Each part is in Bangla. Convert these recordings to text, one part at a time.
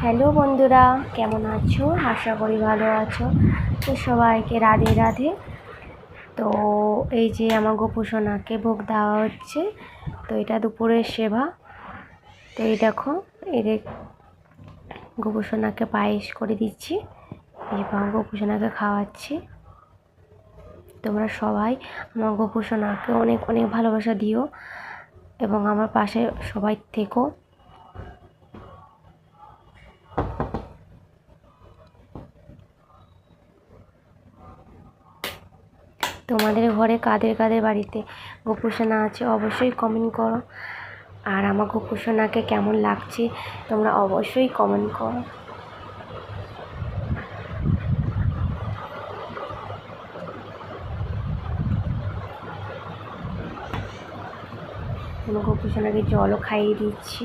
হ্যালো বন্ধুরা, কেমন আছো? আশা করি ভালো আছো। তো সবাইকে রাধে রাধে। তো এই যে আমার গোপুসোনাকে ভোগ দেওয়া হচ্ছে। তো এটা দুপুরের সেবা। তো এই দেখো, এই গোপুসোনাকে পায়েস করে দিচ্ছি, এবং গোপুসোনাকে খাওয়াচ্ছি। তোমরা সবাই আমার গোপুসোনাকে অনেক অনেক ভালোবাসা দিও এবং আমার পাশে সবাই থেকো। তোমাদের ঘরে কাদের কাদের বাড়িতে গোপুসোনা আছে অবশ্যই কমেন্ট করো। আর আমার গোপুসোনাকে কেমন লাগছে তোমরা অবশ্যই কমেন্ট করো। আমার গোপুসোনাকে জলও খাইয়ে দিচ্ছি।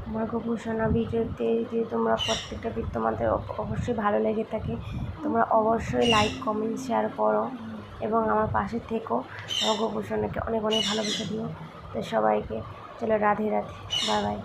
আমার গোপুসোনা ভিডিওতে যদি তোমরা প্রত্যেকটা ভিডিও তোমাদের অবশ্যই ভালো লেগে থাকে, তোমরা অবশ্যই লাইক কমেন্ট শেয়ার করো এবং আমার পাশে থেকো। আমার গোপুসোনাকে অনেক অনেক ভালোবাসা দিও। তো সবাইকে চলো রাধে রাধে, বাই বাই।